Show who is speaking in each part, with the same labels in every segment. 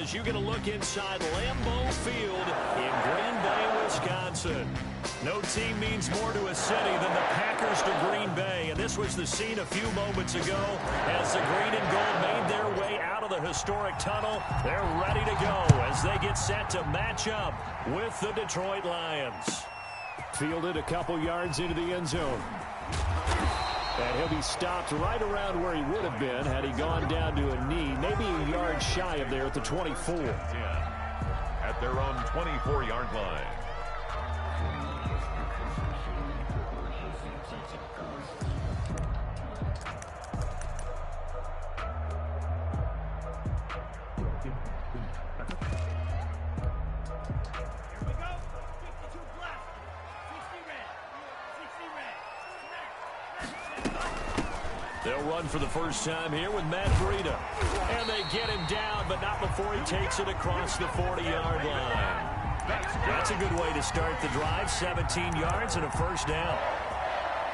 Speaker 1: as you get a look inside Lambeau Field in Green Bay, Wisconsin. No team means more to a city than the Packers to Green Bay, and this was the scene a few moments ago as the green and gold made their way out of the historic tunnel. They're ready to go as they get set to match up with the Detroit Lions. Fielded a couple yards into the end zone. And he'll be stopped right around where he would have been had he gone down to a knee, maybe a yard shy of there at the 24.
Speaker 2: At their own 24-yard line.
Speaker 1: They'll run for the first time here with Matt Breida. And they get him down, but not before he takes it across the 40-yard line. That's a good way to start the drive. 17 yards and a first down.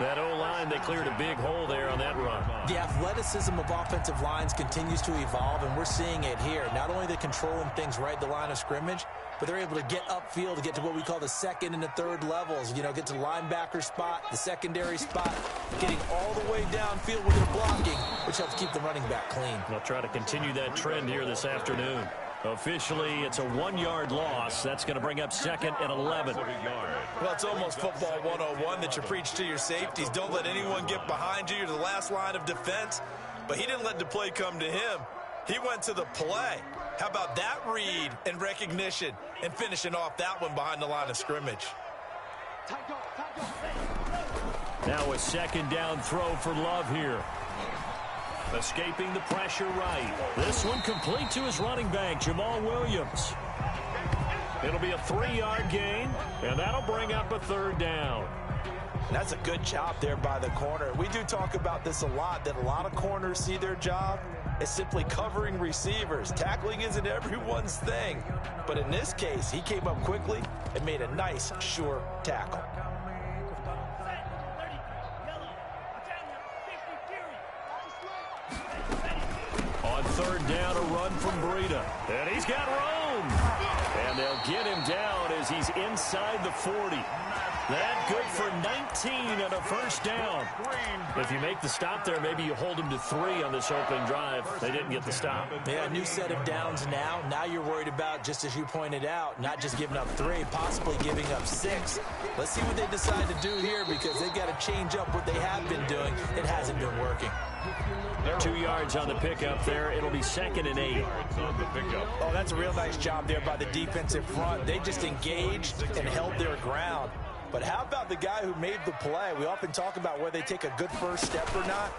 Speaker 1: That O-line, they cleared a big hole there on that run.
Speaker 3: The athleticism of offensive lines continues to evolve, and we're seeing it here. Not only they controlling things right at the line of scrimmage, but they're able to get upfield to get to what we call the second and the third levels. You know, get to the linebacker spot, the secondary spot, getting all the way downfield with their blocking, which helps keep the running back clean.
Speaker 1: They'll try to continue that trend here this afternoon. Officially, it's a 1-yard loss. That's going to bring up second and 11.
Speaker 4: Well, it's almost football 101 that you preach to your safeties. Don't let anyone get behind you. You're the last line of defense. But he didn't let the play come to him. He went to the play. How about that read and recognition and finishing off that one behind the line of scrimmage?
Speaker 1: Now a second down throw for Love here. Escaping the pressure right. This one complete to his running back, Jamal Williams. It'll be a 3-yard gain, and that'll bring up a third down.
Speaker 3: That's a good job there by the corner. We do talk about this a lot, that a lot of corners see their job as simply covering receivers. Tackling isn't everyone's thing. But in this case, he came up quickly and made a nice, sure tackle.
Speaker 1: On third down, a run from Breida. And he's got room. And they'll get him down as he's inside the 40. That good for 19 and a first down. If you make the stop there, maybe you hold him to 3 on this opening drive. They didn't get the stop.
Speaker 3: Yeah, new set of downs now. Now you're worried about, just as you pointed out, not just giving up 3, possibly giving up 6. Let's see what they decide to do here, because they've got to change up what they have been doing. It hasn't been working.
Speaker 1: 2 yards on the pickup there. It'll be second and 8.
Speaker 3: Oh, that's a real nice job there by the defensive front. They just engaged and held their ground. But how about the guy who made the play? We often talk about whether they take a good first step or not.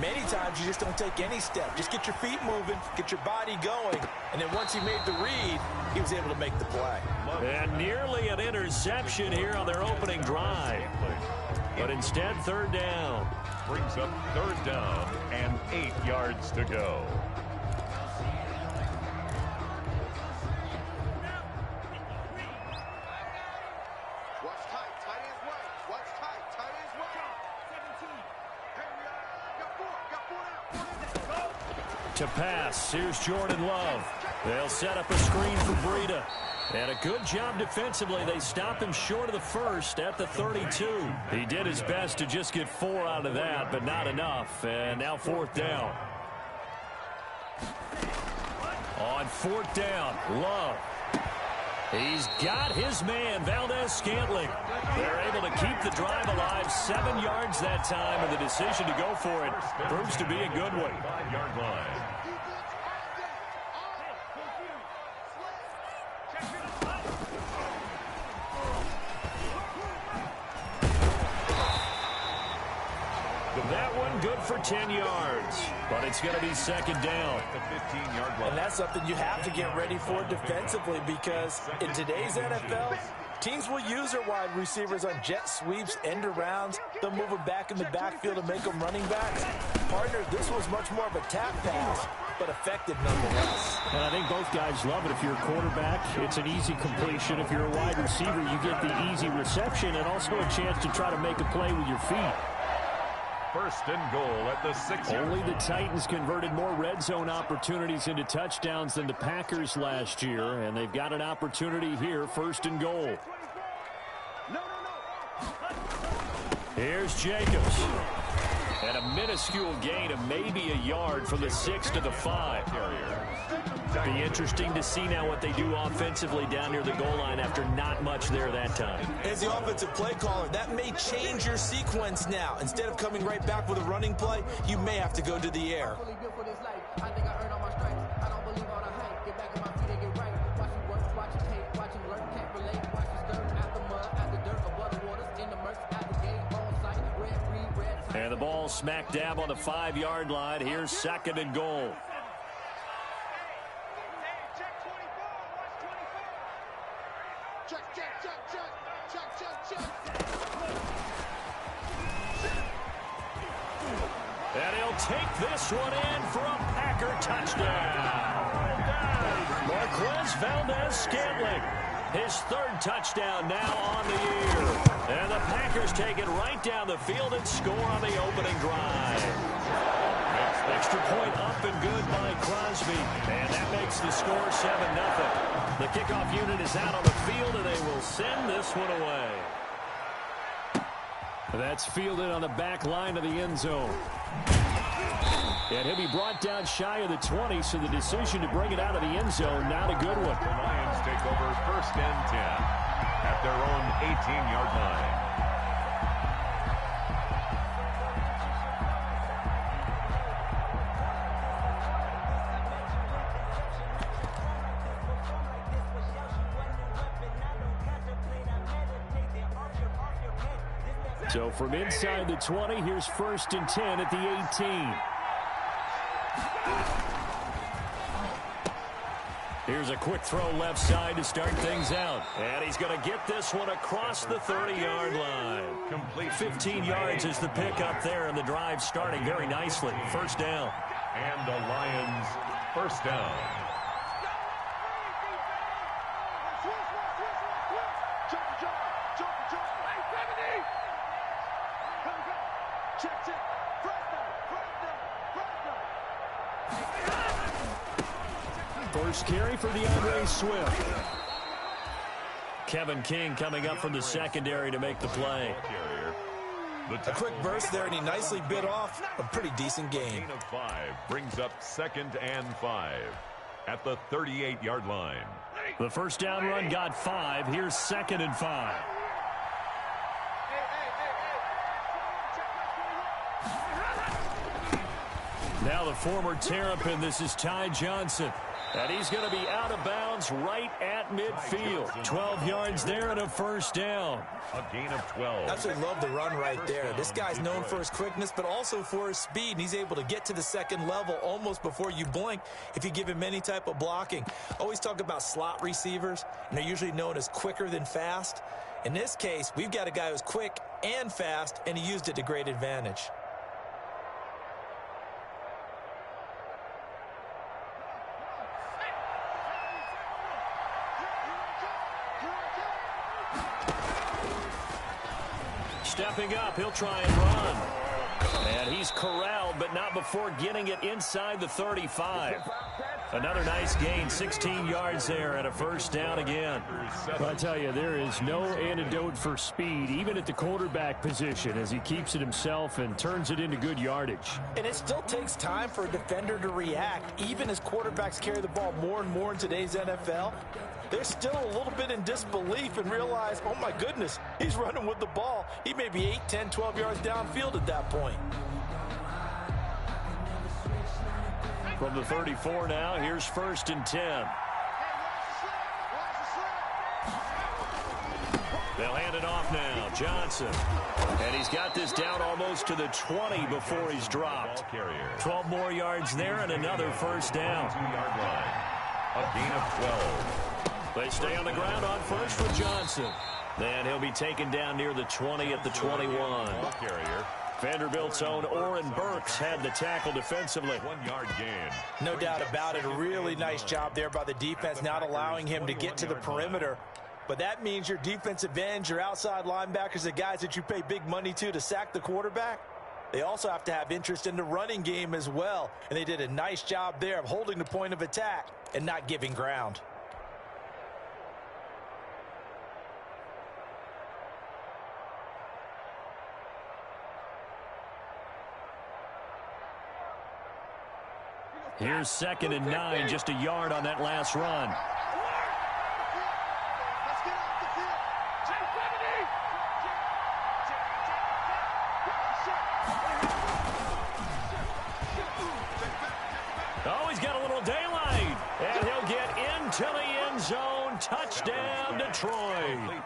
Speaker 3: Many times you just don't take any step. Just get your feet moving, get your body going, and then once he made the read, he was able to make the play.
Speaker 1: And nearly an interception here on their opening drive. But instead, third down.
Speaker 2: Brings up third down and 8 yards to go.
Speaker 1: To pass, here's Jordan Love. They'll set up a screen for Breida. And a good job defensively. They stop him short of the first at the 32. He did his best to just get 4 out of that, but not enough. And now fourth down. On fourth down, Love. He's got his man, Valdez-Scantling. They're able to keep the drive alive, 7 yards that time, and the decision to go for it proves to be a good one.
Speaker 2: 5-yard line.
Speaker 1: That one good for 10 yards, but it's going to be second down.
Speaker 2: The 15-yard line.
Speaker 3: And that's something you have to get ready for defensively, because in today's NFL, teams will use their wide receivers on jet sweeps, end arounds. They'll move them back in the backfield and make them running backs. Partner, this was much more of a tap pass, but effective nonetheless.
Speaker 1: And I think both guys love it. If you're a quarterback, it's an easy completion. If you're a wide receiver, you get the easy reception and also a chance to try to make a play with your feet.
Speaker 2: first and goal at the 6-yard line.
Speaker 1: Only the Titans converted more red zone opportunities into touchdowns than the Packers last year, and they've got an opportunity here, first and goal. Here's Jacobs. And a minuscule gain of maybe a yard from the 6 to the 5. Be interesting to see now what they do offensively down near the goal line after not much there that time.
Speaker 3: As the offensive play caller, that may change your sequence now. Instead of coming right back with a running play, you may have to go to the air.
Speaker 1: And the ball smack dab on the 5-yard line. Here's second and goal. And he'll take this one in for a Packer touchdown. Marquez Valdez-Scantling, his third touchdown now on the year. And the Packers take it right down the field and score on the opening drive. Extra point up and good by Crosby. And that makes the score 7-0. The kickoff unit is out on the field, and they will send this one away. That's fielded on the back line of the end zone. And he'll be brought down shy of the 20, so the decision to bring it out of the end zone, not a good one.
Speaker 2: The Lions take over first and 10 at their own 18-yard line.
Speaker 1: So from inside the 20, here's first and 10 at the 18. Here's a quick throw left side to start things out. And he's going to get this one across the 30-yard line. Complete 15 yards is the pickup there, and the drive starting very nicely. First down.
Speaker 2: And the Lions first down.
Speaker 1: First carry for DeAndre Swift. Kevin King coming up from the secondary to make the play.
Speaker 3: A quick burst there, and he nicely bit off a pretty decent gain.
Speaker 2: Gain of 5 brings up second and 5 at the 38-yard line.
Speaker 1: The first down run got 5. Here's second and 5. Now the former Terrapin, this is Ty Johnson. And he's going to be out of bounds right at midfield. 12 yards there and a first down.
Speaker 2: A gain of 12.
Speaker 3: Absolutely love the run right there. This guy's known for his quickness, but also for his speed. And he's able to get to the second level almost before you blink if you give him any type of blocking. Always talk about slot receivers, and they're usually known as quicker than fast. In this case, we've got a guy who's quick and fast, and he used it to great advantage.
Speaker 1: Stepping up, he'll try and run. And he's corralled, but not before getting it inside the 35. Another nice gain, 16 yards there and a first down again. I tell you, there is no antidote for speed, even at the quarterback position, as he keeps it himself and turns it into good yardage.
Speaker 3: And it still takes time for a defender to react, even as quarterbacks carry the ball more and more in today's NFL. They're still a little bit in disbelief and realize, oh my goodness, he's running with the ball. He may be 8, 10, 12 yards downfield at that point.
Speaker 1: From the 34 now, here's first and 10. They'll hand it off now. Johnson. And he's got this down almost to the 20 before he's dropped. 12 more yards there and another first down.
Speaker 2: 2-yard line. A gain of 12.
Speaker 1: They stay on the ground on first for Johnson. Then he'll be taken down near the 20 at the 21. Vanderbilt's own Oren Burks had the tackle defensively.
Speaker 2: 1-yard gain.
Speaker 3: No doubt about it. A really nice job there by the defense, not allowing him to get to the perimeter. But that means your defensive ends, your outside linebackers, the guys that you pay big money to sack the quarterback, They also have to have interest in the running game as well. And they did a nice job there of holding the point of attack and not giving ground.
Speaker 1: Here's 2nd and 9, just a yard on that last run. Oh, he's got a little daylight, and he'll get into the end zone. Touchdown, Detroit.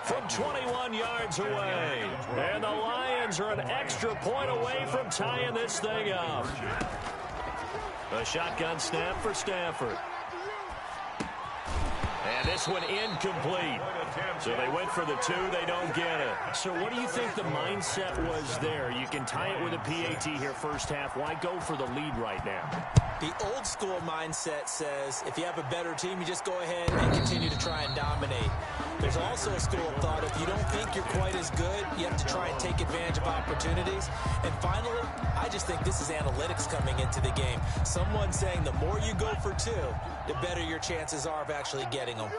Speaker 1: From 21 yards away. And the Lions are an extra point away from tying this thing up. A shotgun snap for Stafford. And this one incomplete. So they went for the 2. They don't get it. So what do you think the mindset was there? You can tie it with a PAT here first half. Why go for the lead right now?
Speaker 3: The old school mindset says if you have a better team, you just go ahead and continue to try and dominate. There's also a school of thought, if you don't think you're quite as good, you have to try and take advantage of opportunities. And finally, I just think this is analytics coming into the game. Someone saying the more you go for 2, the better your chances are of actually getting them.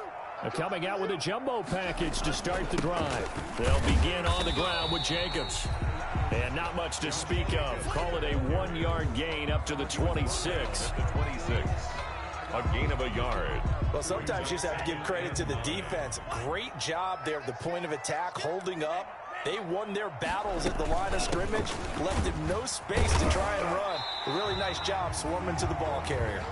Speaker 1: Coming out with a jumbo package to start the drive. They'll begin on the ground with Jacobs. And not much to speak of. Call it a 1-yard gain up to the 26.
Speaker 2: A gain of a yard.
Speaker 3: Well, sometimes you just have to give credit to the defense. Great job there at the point of attack, holding up. They won their battles at the line of scrimmage, left him no space to try and run. A really nice job swarming to the ball carrier.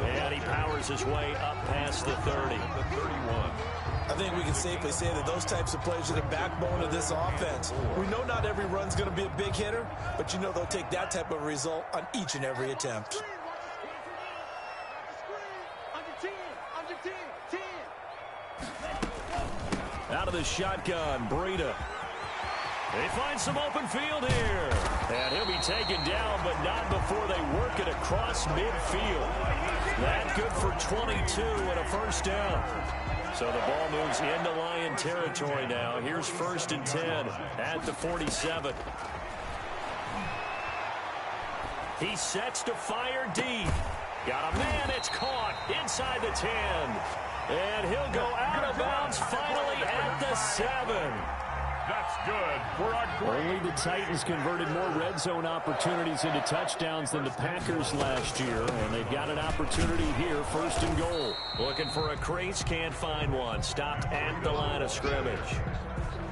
Speaker 1: And he powers his way up past the 30.
Speaker 3: I think we can safely say that those types of plays are the backbone of this offense. We know not every run's going to be a big hitter, but you know they'll take that type of result on each and every attempt.
Speaker 1: Out of the shotgun, Breida. They find some open field here. And he'll be taken down, but not before they work it across midfield. That good for 22 and a first down. So the ball moves into Lion territory now. Here's 1st and 10 at the 47. He sets to fire deep. Got a man, it's caught inside the 10. And he'll go out of bounds finally at the 7.
Speaker 2: That's good for a great.
Speaker 1: Only the Titans converted more red zone opportunities into touchdowns than the Packers last year, and they've got an opportunity here, 1st and goal. Looking for a crease, can't find one. Stopped at the line of scrimmage.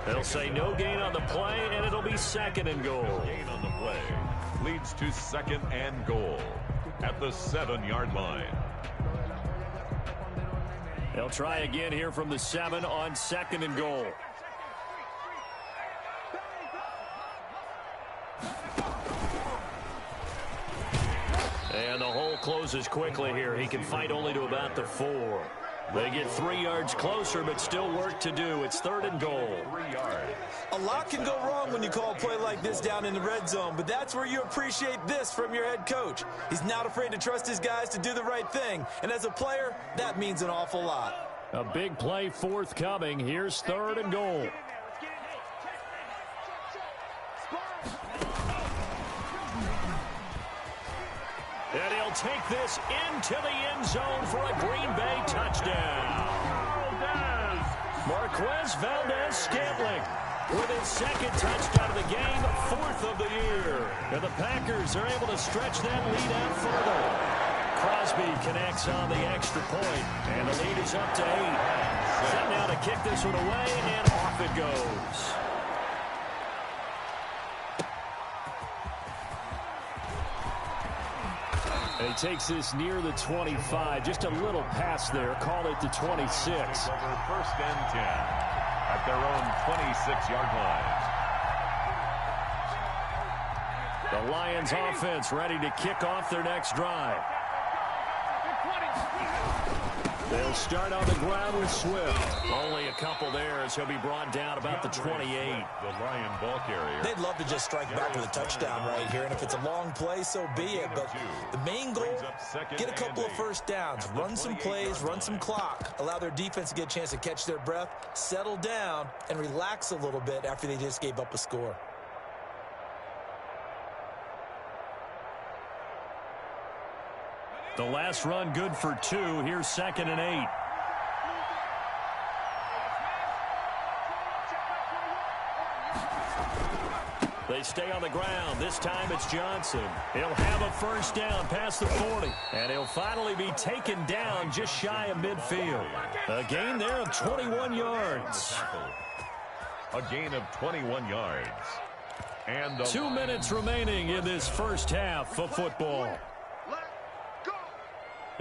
Speaker 1: They'll say no gain on the play, and it'll be 2nd and goal.
Speaker 2: Gain on the play leads to 2nd and goal at the 7-yard line.
Speaker 1: They'll try again here from the 7 on 2nd and goal. And the hole closes quickly here. He can fight only to about the 4. They get 3 yards closer, but still work to do. It's 3rd and goal.
Speaker 2: 3 yards.
Speaker 3: A lot can go wrong when you call a play like this down in the red zone, but that's where you appreciate this from your head coach. He's not afraid to trust his guys to do the right thing, and as a player, that means an awful lot.
Speaker 1: A big play forthcoming. Here's 3rd and goal. And he'll take this into the end zone for a Green Bay touchdown. Marquez Valdez-Scantling with his 2nd touchdown of the game, 4th of the year. And the Packers are able to stretch that lead out further. Crosby connects on the extra point, and the lead is up to 8. Set now to kick this one away, and off it goes. And he takes this near the 25. Just a little pass there. Call it the 26.
Speaker 2: Over 1st and 10 at their own 26-yard line.
Speaker 1: The Lions offense ready to kick off their next drive. They'll start on the ground with Swift. Only a couple there as he'll be brought down about the 28.
Speaker 2: The Lion ball carrier.
Speaker 3: They'd love to just strike back with a touchdown right here, and if it's a long play, so be it. But the main goal, get a couple of first downs, run some plays, run some clock, allow their defense to get a chance to catch their breath, settle down, and relax a little bit after they just gave up a score.
Speaker 1: The last run good for 2. Here's 2nd and 8. They stay on the ground. This time it's Johnson. He'll have a first down past the 40. And he'll finally be taken down just shy of midfield. A gain there of 21 yards.
Speaker 2: A gain of 21 yards. And
Speaker 1: 2 minutes remaining in this first half of football.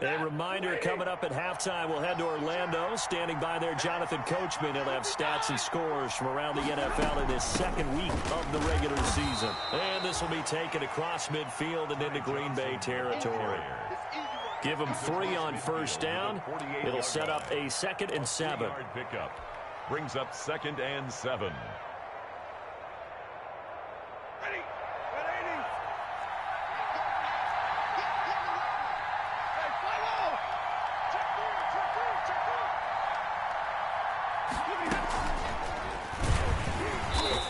Speaker 1: A reminder coming up at halftime, we'll head to Orlando. Standing by there, Jonathan Coachman. He'll have stats and scores from around the NFL in this second week of the regular season. And this will be taken across midfield and into Green Bay territory. Give them 3 on first down. It'll set up a 2nd and 7.
Speaker 2: Pickup brings up 2nd and 7.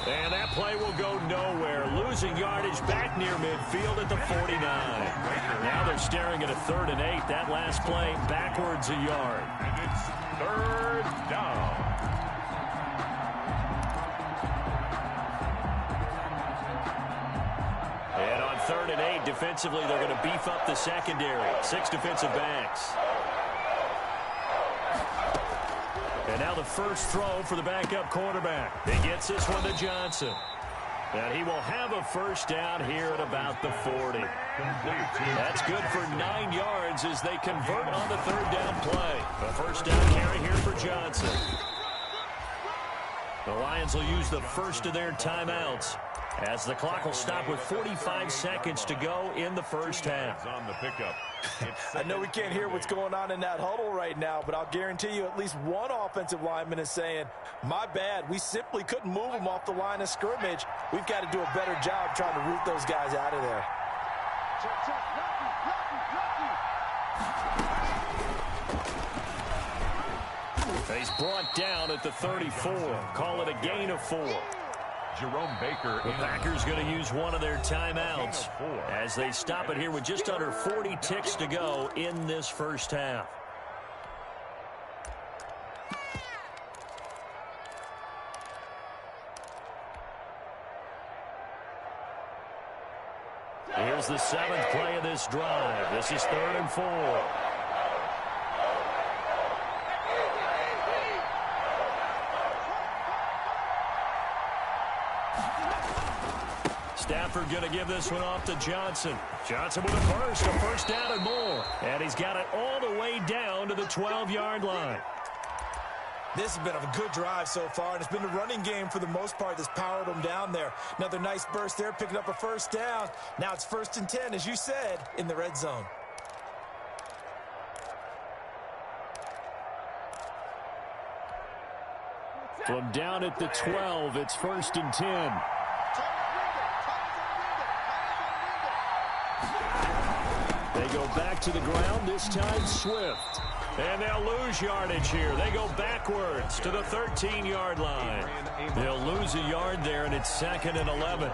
Speaker 1: And that play will go nowhere. Losing yardage back near midfield at the 49. Now they're staring at a 3rd and 8. That last play backwards a yard.
Speaker 2: And it's 3rd down.
Speaker 1: And on 3rd and 8, defensively, they're going to beef up the secondary. 6 defensive backs. And now the first throw for the backup quarterback. He gets this one to Johnson. And he will have a first down here at about the 40. That's good for 9 yards as they convert on the 3rd down play. A first down carry here for Johnson. The Lions will use the first of their timeouts as the clock will stop with 45 seconds to go in the first half.
Speaker 2: On the pickup.
Speaker 3: I know we can't hear what's going on in that huddle right now, but I'll guarantee you at least one offensive lineman is saying, my bad, we simply couldn't move them off the line of scrimmage. We've got to do a better job trying to root those guys out of there.
Speaker 1: He's brought down at the 34. Call it a gain of 4.
Speaker 2: Jerome Baker.
Speaker 1: The Packers going to use one of their timeouts as they stop it here with just under 40 ticks to go in this first half. Here's the 7th play of this drive. This is 3rd and 4. Stafford going to give this one off to Johnson. Johnson with a first down and more. And he's got it all the way down to the 12-yard line.
Speaker 3: This has been a good drive so far, and it's been the running game for the most part that's powered them down there. Another nice burst there, picking up a first down. Now it's 1st and 10, as you said, in the red zone.
Speaker 1: From down at the 12, it's 1st and 10. They go back to the ground, this time Swift. And they'll lose yardage here. They go backwards to the 13-yard line. They'll lose a yard there, and it's 2nd and 11.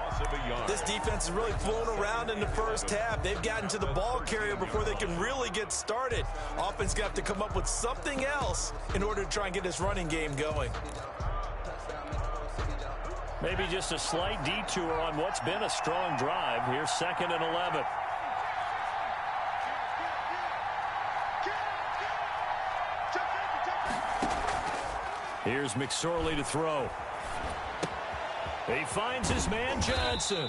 Speaker 3: This defense has really flown around in the first half. They've gotten to the ball carrier before they can really get started. Offense going to have to come up with something else in order to try and get this running game going.
Speaker 1: Maybe just a slight detour on what's been a strong drive. Here's 2nd and 11. Here's McSorley to throw. He finds his man Johnson.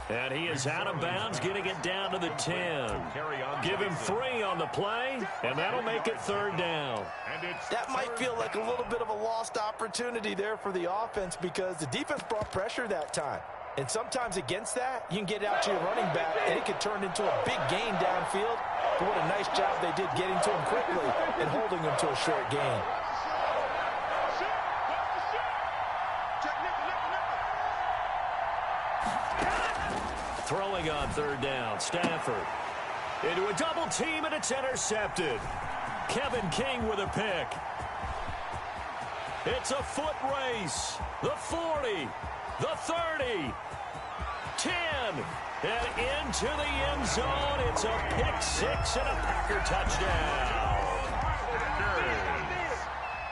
Speaker 1: And he is out of bounds, getting it down to the 10. Give him 3 on the play, and that'll make it 3rd down.
Speaker 3: That might feel like a little bit of a lost opportunity there for the offense because the defense brought pressure that time. And sometimes against that, you can get out to your running back, and it could turn into a big gain downfield. But what a nice job they did getting to him quickly and holding him to a short gain.
Speaker 1: Throwing on 3rd down, Stafford. Into a double team, and it's intercepted. Kevin King with a pick. It's a foot race. The 40, the 30, 10. And into the end zone. It's a pick six and a Packer touchdown.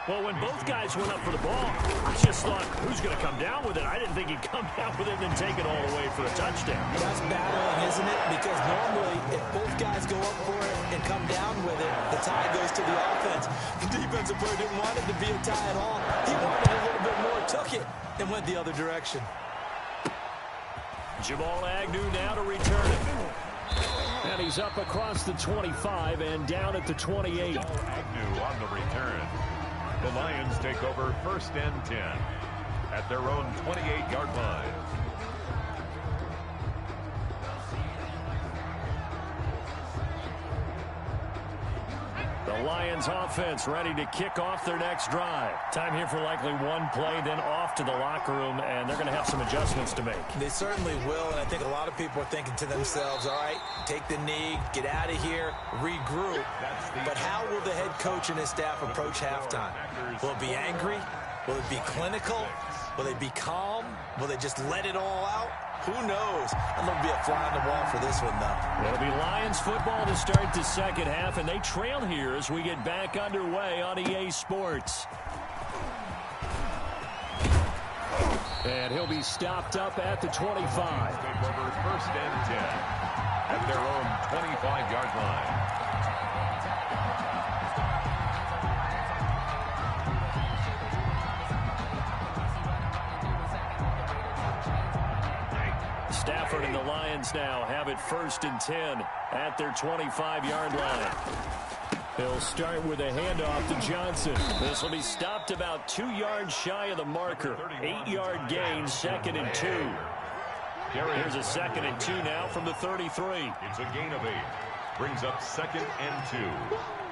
Speaker 1: Well, when both guys went up for the ball, I just thought, who's going to come down with it? I didn't think he'd come down with it and then take it all the way for a touchdown.
Speaker 3: That's battling, isn't it? Because normally, if both guys go up for it and come down with it, the tie goes to the offense. The defensive player didn't want it to be a tie at all. He wanted a little bit more, took it, and went the other direction.
Speaker 1: Jamal Agnew now to return it. And he's up across the 25 and down at the 28.
Speaker 2: Agnew on the return. The Lions take over 1st and 10 at their own 28-yard line.
Speaker 1: The Lions offense ready to kick off their next drive. Time here for likely one play, then off to the locker room, and they're going to have some adjustments to make.
Speaker 3: They certainly will, and I think a lot of people are thinking to themselves, all right, take the knee, get out of here, regroup. But how will the head coach and his staff approach halftime? Will it be angry? Will it be clinical? Will they be calm? Will they just let it all out? Who knows? I'm going to be a fly on the wall for this one, though.
Speaker 1: It'll be Lions football to start the second half, and they trail here as we get back underway on EA Sports. And he'll be stopped up at the 25.
Speaker 2: Take over 1st and 10 at their own 25-yard line.
Speaker 1: Stafford and the Lions now have it 1st and 10 at their 25-yard line. He'll start with a handoff to Johnson. This will be stopped about 2 yards shy of the marker. 8-yard gain, 2nd and 2. Here's a 2nd and 2 now from the 33.
Speaker 2: It's a gain of 8. Brings up 2nd and 2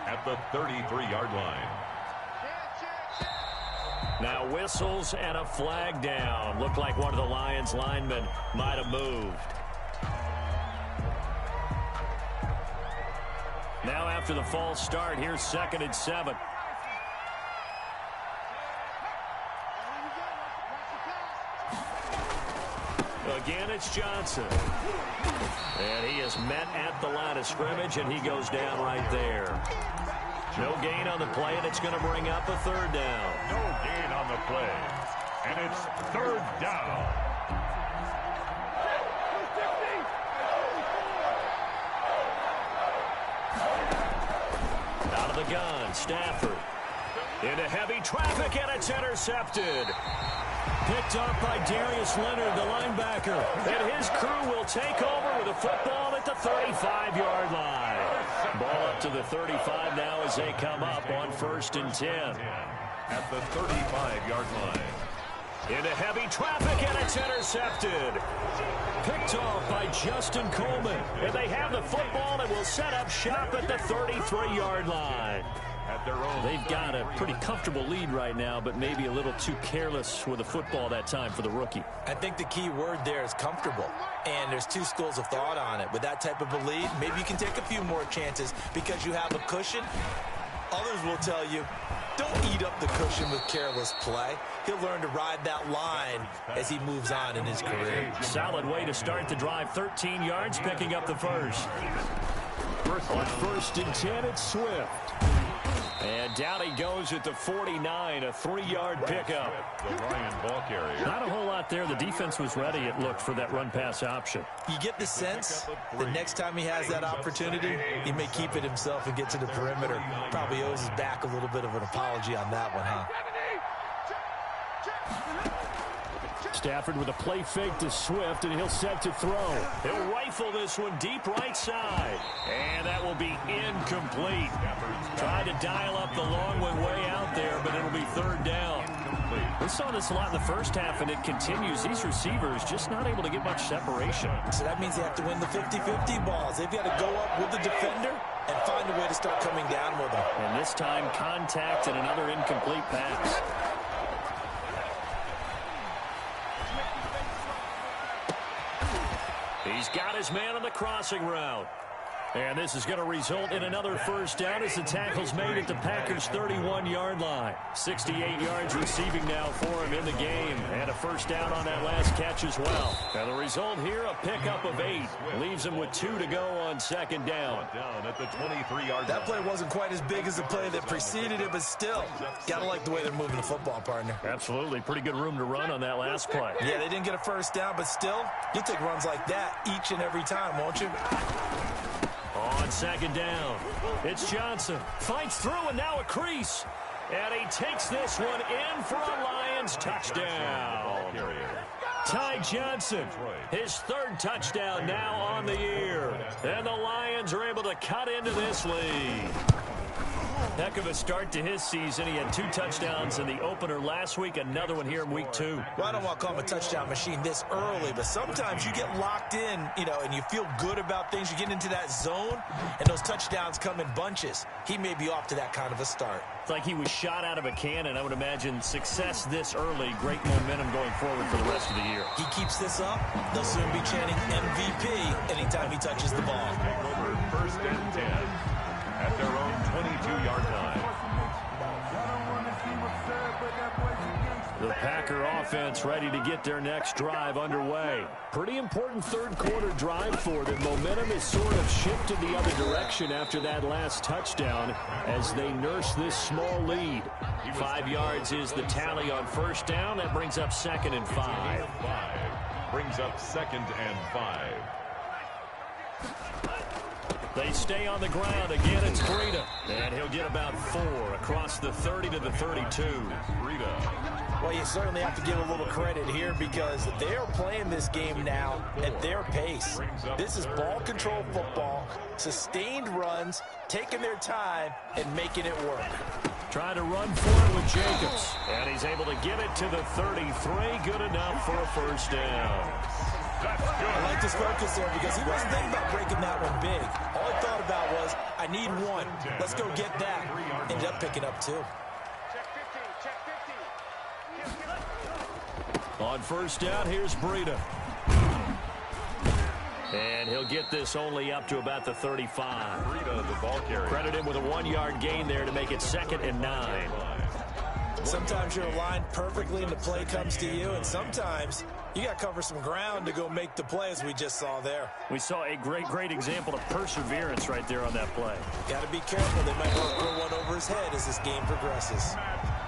Speaker 2: at the 33-yard line.
Speaker 1: Now whistles and a flag down. Looked like one of the Lions linemen might have moved. Now after the false start, here's 2nd and 7. Again, it's Johnson. And he is met at the line of scrimmage, and he goes down right there. No gain on the play, and it's going to bring up a 3rd down.
Speaker 2: No gain on the play, and it's 3rd down.
Speaker 1: Out of the gun, Stafford. Into heavy traffic, and it's intercepted. Picked up by Darius Leonard, the linebacker. And his crew will take over with a football at the 35-yard line. Ball up to the 35 now as they come up on 1st and 10.
Speaker 2: At the 35-yard line.
Speaker 1: Into heavy traffic, and it's intercepted. Picked off by Justin Coleman. And they have the football and will set up shop at the 33-yard line.
Speaker 2: At their own.
Speaker 1: They've got a pretty comfortable lead right now, but maybe a little too careless with the football that time for the rookie.
Speaker 3: I think the key word there is comfortable. And there's 2 schools of thought on it. With that type of a lead, maybe you can take a few more chances because you have a cushion. Others will tell you, don't eat up the cushion with careless play. He'll learn to ride that line as he moves on in his career.
Speaker 1: Solid way to start the drive. 13 yards, picking up the first. On 1st and 10, it's Swift. And down he goes at the 49, a 3-yard pickup.
Speaker 2: The Ryan ball carrier.
Speaker 1: Not a whole lot there. The defense was ready, it looked, for that run-pass option.
Speaker 3: You get the sense the next time he has that opportunity, he may keep it himself and get to the perimeter. Probably owes his back a little bit of an apology on that one, huh?
Speaker 1: Stafford with a play fake to Swift, and he'll set to throw. He'll rifle this one deep right side. And that will be incomplete. Tried to dial up the long one way out there, but it'll be 3rd down. We saw this a lot in the first half, and it continues. These receivers just not able to get much separation.
Speaker 3: So that means they have to win the 50-50 balls. They've got to go up with the defender and find a way to start coming down with them.
Speaker 1: And this time, contact and another incomplete pass. He's got his man on the crossing route. And this is going to result in another first down as the tackle's made at the Packers' 31-yard line. 68 yards receiving now for him in the game. And a first down on that last catch as well. And the result here, a pickup of 8. Leaves him with 2 to go on second down.
Speaker 2: Down at the 23-yard
Speaker 3: That play wasn't quite as big as the play that preceded it, but still, gotta like the way they're moving the football, partner.
Speaker 1: Absolutely. Pretty good room to run on that last play.
Speaker 3: Yeah, they didn't get a first down, but still, you'll take runs like that each and every time, won't you?
Speaker 1: On second down, it's Johnson. Fights through, and now a crease. And he takes this one in for a Lions touchdown. Ty Johnson, his 3rd touchdown now on the year. And the Lions are able to cut into this lead. Heck of a start to his season. He had 2 touchdowns in the opener last week, another one here in week 2.
Speaker 3: Well, I don't want to call him a touchdown machine this early, but sometimes you get locked in, and you feel good about things. You get into that zone, and those touchdowns come in bunches. He may be off to that kind of a start.
Speaker 1: It's like he was shot out of a cannon. I would imagine success this early, great momentum going forward for the rest of the year.
Speaker 3: He keeps this up, they'll soon be chanting MVP anytime he touches the ball.
Speaker 2: Take over first and 10 at their own 22-yard line.
Speaker 1: The Packer offense ready to get their next drive underway. Pretty important third-quarter drive for them. Momentum has sort of shifted the other direction after that last touchdown as they nurse this small lead. 5 yards is the tally on first down. That brings up 2nd and 5.
Speaker 2: Brings up 2nd and 5.
Speaker 1: They stay on the ground. Again, it's Breida. And he'll get about 4 across the 30 to the 32.
Speaker 2: Breida.
Speaker 3: Well, you certainly have to give a little credit here because they are playing this game now at their pace. This is ball control football, sustained runs, taking their time, and making it work.
Speaker 1: Trying to run for it with Jacobs. And he's able to get it to the 33. Good enough for a first down.
Speaker 3: I like his focus there because he wasn't thinking about breaking that one big. All he thought about was, I need 1. Let's go get that. Ended up picking up 2.
Speaker 1: On first down, here's Breida. And he'll get this only up to about the 35.
Speaker 2: Breida, the ball carrier.
Speaker 1: Credit him with a 1-yard gain there to make it 2nd and 9.
Speaker 3: Sometimes you're aligned perfectly and the play comes to you, and sometimes you got to cover some ground to go make the play, as we just saw there.
Speaker 1: We saw a great example of perseverance right there on that play.
Speaker 3: Got to be careful. They might want to throw one over his head as this game progresses.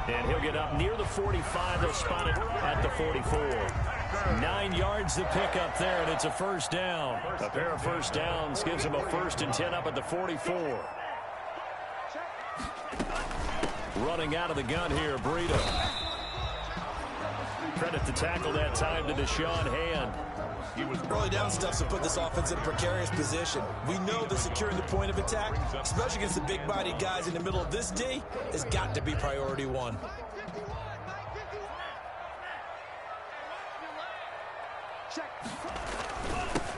Speaker 1: And he'll get up near the 45. They'll spot it at the 44. 9 yards to pick up there, and it's a first down. A pair of first downs gives him a 1st and 10 up at the 44. Running out of the gun here, Breida. Credit the tackle that time to Deshaun Hand.
Speaker 3: Early down stuff to put this offense in a precarious position. We know that securing the point of attack, especially against the big-bodied guys in the middle of this D, has got to be priority 1.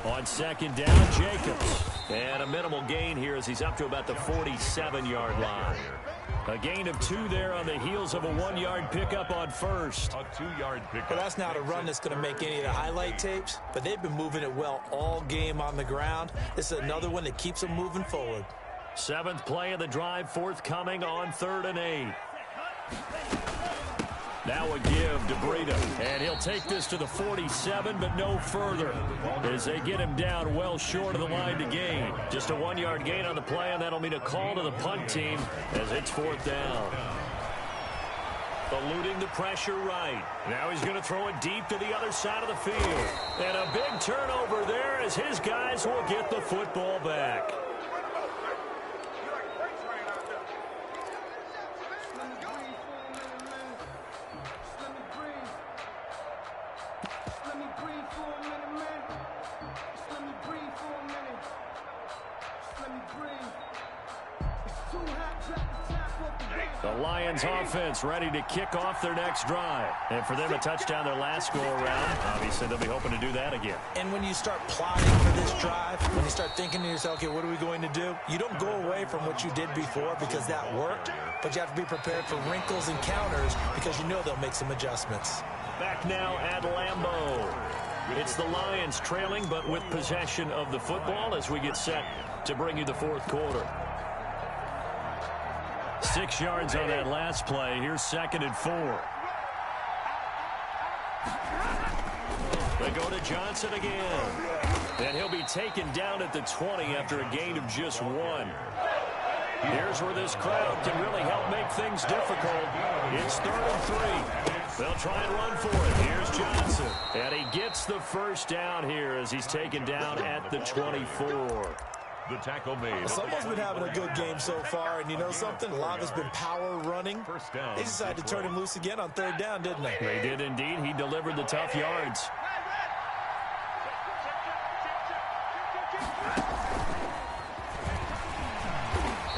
Speaker 1: On second down, Jacobs. And a minimal gain here as he's up to about the 47-yard line. A gain of 2 there on the heels of a 1-yard pickup on first.
Speaker 2: A 2-yard pickup.
Speaker 3: Well, that's not a run that's going to make any of the highlight tapes, but they've been moving it well all game on the ground. This is another one that keeps them moving forward.
Speaker 1: 7th play of the drive forthcoming on 3rd and 8. Now a give to Breida, and he'll take this to the 47, but no further as they get him down well short of the line to gain. Just a 1-yard gain on the play, and that'll mean a call to the punt team as it's 4th down. Eluding the pressure right. Now he's going to throw it deep to the other side of the field. And a big turnover there as his guys will get the football back. The Lions offense ready to kick off their next drive. And for them, a touchdown their last go-around. Obviously, they'll be hoping to do that again.
Speaker 3: And when you start plotting for this drive, when you start thinking to yourself, okay, what are we going to do? You don't go away from what you did before because that worked, but you have to be prepared for wrinkles and counters because you know they'll make some adjustments.
Speaker 1: Back now at Lambeau. It's the Lions trailing, but with possession of the football as we get set to bring you the fourth quarter. 6 yards on that last play. Here's 2nd and 4. They go to Johnson again. And he'll be taken down at the 20 after a gain of just 1. Here's where this crowd can really help make things difficult. It's 3rd and 3. They'll try and run for it. Here's Johnson. And he gets the first down here as he's taken down at the 24.
Speaker 2: The tackle made.
Speaker 3: Someone's been having a good game so far, and you know something? A lot has been power running.
Speaker 2: First down.
Speaker 3: They decided to turn him loose again on 3rd down, didn't they?
Speaker 1: They did indeed. He delivered the tough yards.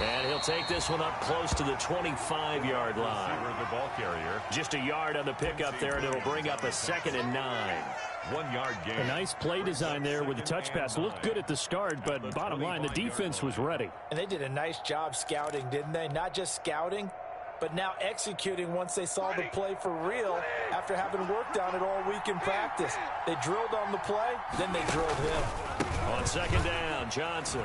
Speaker 1: And he'll take this one up close to the 25-yard line.
Speaker 2: The ball carrier.
Speaker 1: Just a yard on the pickup there, and it'll bring up a 2nd and 9.
Speaker 2: 1 yard gain.
Speaker 5: A nice play design there with the touch pass. Looked good at the start, but bottom line, the defense was ready.
Speaker 3: And they did a nice job scouting, didn't they? Not just scouting, but now executing once they saw the play for real after having worked on it all week in practice. They drilled on the play, then they drilled him.
Speaker 1: On 2nd down, Johnson.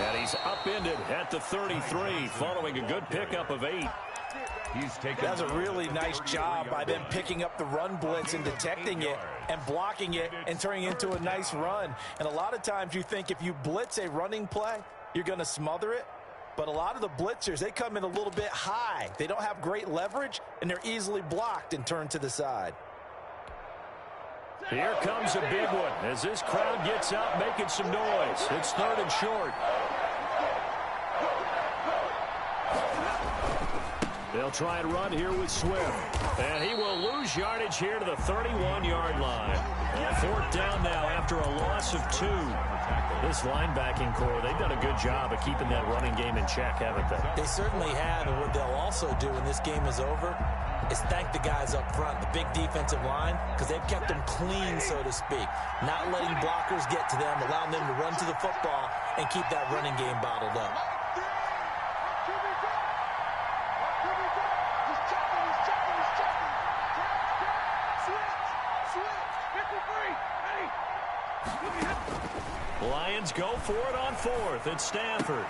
Speaker 1: And he's upended at the 33 following a good pickup of 8.
Speaker 2: He's taken.
Speaker 3: That's a really nice job by them picking up the run blitz and detecting it and blocking it and turning it into a nice run. And a lot of times you think if you blitz a running play, you're going to smother it. But a lot of the blitzers, they come in a little bit high. They don't have great leverage, and they're easily blocked and turned to the side.
Speaker 1: Here comes a big one as this crowd gets out making some noise. It's 3rd and short. They'll try and run here with Swift. And he will lose yardage here to the 31-yard line. On 4th down now after a loss of 2. This linebacking core, they've done a good job of keeping that running game in check, haven't they?
Speaker 3: They certainly have, and what they'll also do when this game is over is thank the guys up front, the big defensive line, because they've kept them clean, so to speak. Not letting blockers get to them, allowing them to run to the football and keep that running game bottled up.
Speaker 1: Lions go for it on 4th. It's Stafford.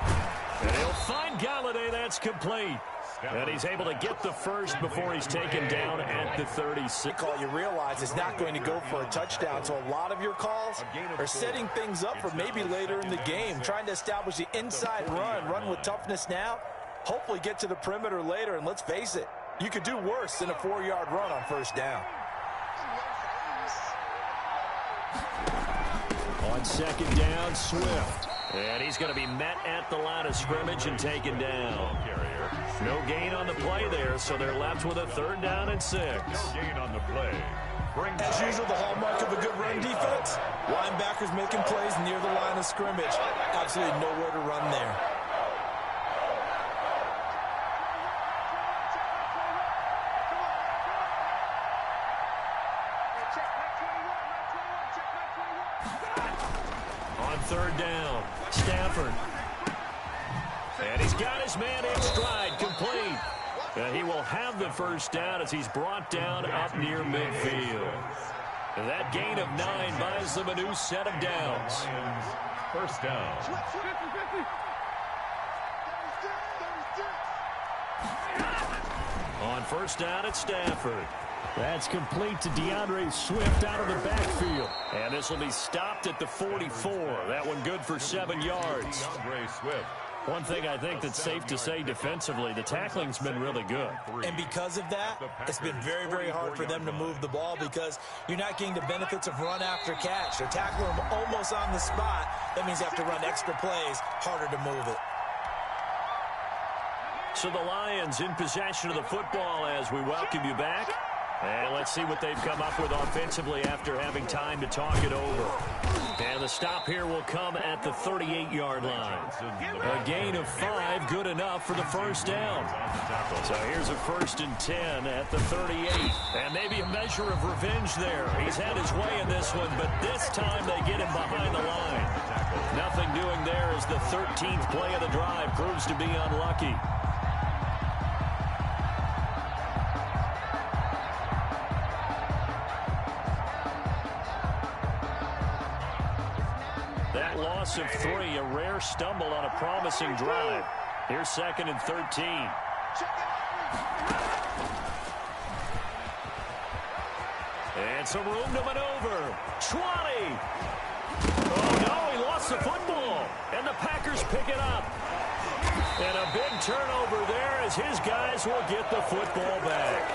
Speaker 1: And he'll find Galladay. That's complete. And he's able to get the first before he's taken down at the 36.
Speaker 3: Call you realize it's not going to go for a touchdown, so a lot of your calls are setting things up for maybe later in the game, trying to establish the inside run with toughness now, hopefully get to the perimeter later, and let's face it, you could do worse than a 4-yard run on 1st down.
Speaker 1: On 2nd down, Swift. And he's going to be met at the line of scrimmage and taken down. No gain on the play there, so they're left with a 3rd down and 6.
Speaker 2: No gain on the play.
Speaker 3: As usual, the hallmark of a good run defense, linebackers making plays near the line of scrimmage. Absolutely nowhere to run there.
Speaker 1: On 3rd down, Stafford. And he's got his man in stride, complete. And he will have the first down as he's brought down up near midfield. And that gain of 9 buys them a new set of downs.
Speaker 2: First down.
Speaker 1: On 1st down, it's Stafford.
Speaker 5: That's complete to DeAndre Swift out of the backfield.
Speaker 1: And this will be stopped at the 44. That one good for 7 yards.
Speaker 2: DeAndre Swift.
Speaker 1: One thing I think that's safe to say defensively, the tackling's been really good.
Speaker 3: And because of that, it's been very, very hard for them to move the ball because you're not getting the benefits of run after catch. They're tackling them almost on the spot. That means you have to run extra plays, harder to move it.
Speaker 1: So the Lions in possession of the football as we welcome you back. And let's see what they've come up with offensively after having time to talk it over. And the stop here will come at the 38-yard line. A gain of 5, good enough for the first down. So here's a 1st and 10 at the 38. And maybe a measure of revenge there. He's had his way in this one, but this time they get him behind the line. Nothing doing there as the 13th play of the drive proves to be unlucky. loss of 3, a rare stumble on a promising drive. Here's 2nd and 13. And some room to maneuver. 20. Oh, no, he lost the football. And the Packers pick it up. And a big turnover there as his guys will get the football back.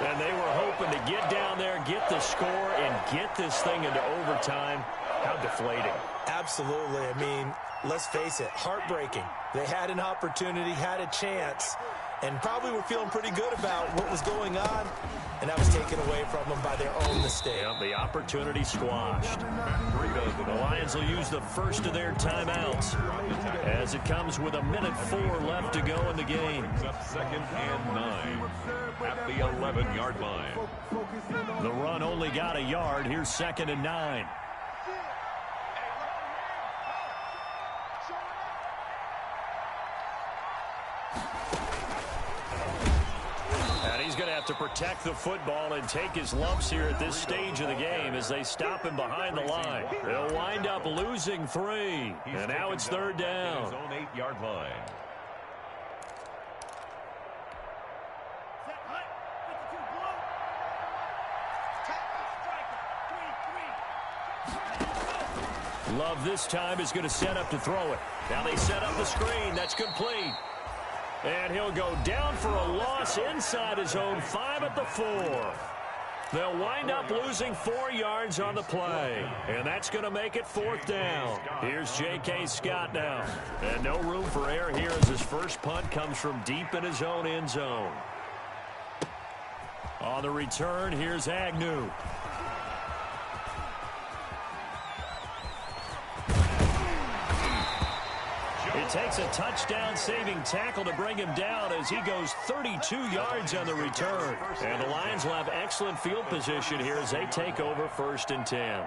Speaker 1: And they were hoping to get down there, get the score, and get this thing into overtime. How deflating.
Speaker 3: Absolutely. I mean, let's face it, heartbreaking. They had an opportunity, had a chance, and probably were feeling pretty good about what was going on, and that was taken away from them by their own mistake.
Speaker 1: Yeah, the opportunity squashed. The Lions will use the first of their timeouts as it comes with 1:04 left to go in the game.
Speaker 2: Up 2nd and 9 at the 11-yard line.
Speaker 1: The run only got a yard. Here's 2nd and 9. He's going to have to protect the football and take his lumps here at this stage of the game as they stop him behind the line. They'll wind up losing 3. And now it's 3rd down.
Speaker 2: His own 8-yard line.
Speaker 1: Love this time is going to set up to throw it. Now they set up the screen. That's complete. And he'll go down for a loss inside his own 5 at the 4. They'll wind up losing 4 yards on the play. And that's going to make it 4th down. Here's J.K. Scott now. And no room for error here as his first punt comes from deep in his own end zone. On the return, here's Agnew. It takes a touchdown-saving tackle to bring him down as he goes 32 yards on the return. And the Lions will have excellent field position here as they take over 1st and 10.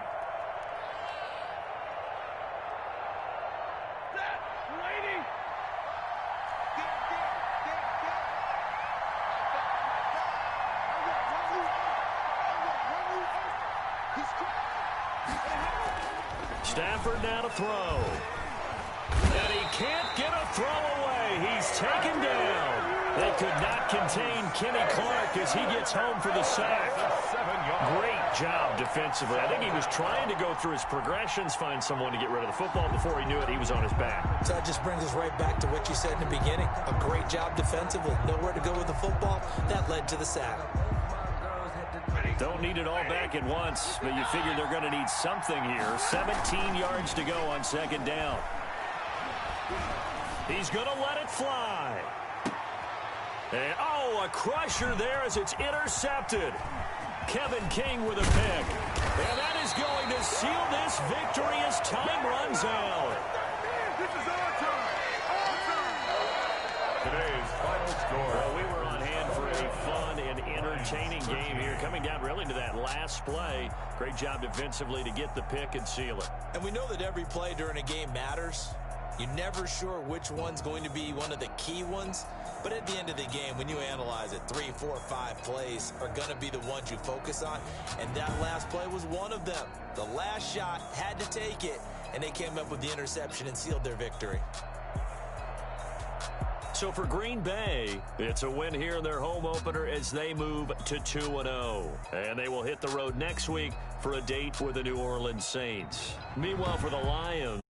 Speaker 1: Stafford now to throw. And he can't get a throw away. He's taken down. They could not contain Kenny Clark as he gets home for the sack. Great job defensively. I think he was trying to go through his progressions, find someone to get rid of the football. Before he knew it, he was on his back.
Speaker 3: So that just brings us right back to what you said in the beginning. A great job defensively. Nowhere to go with the football. That led to the sack.
Speaker 1: Don't need it all back at once, but you figure they're going to need something here. 17 yards to go on 2nd down. He's going to let it fly. And, oh, a crusher there as it's intercepted. Kevin King with a pick. And that is going to seal this victory as time runs out.
Speaker 2: This is our time. Today's final score.
Speaker 1: Well, we were on hand for a fun and entertaining game here. Coming down really to that last play. Great job defensively to get the pick and seal it.
Speaker 3: And we know that every play during a game matters. You're never sure which one's going to be one of the key ones. But at the end of the game, when you analyze it, 3, 4, 5 plays are going to be the ones you focus on. And that last play was one of them. The last shot had to take it, and they came up with the interception and sealed their victory.
Speaker 1: So for Green Bay, it's a win here in their home opener as they move to 2-0. And they will hit the road next week for a date with the New Orleans Saints. Meanwhile, for the Lions,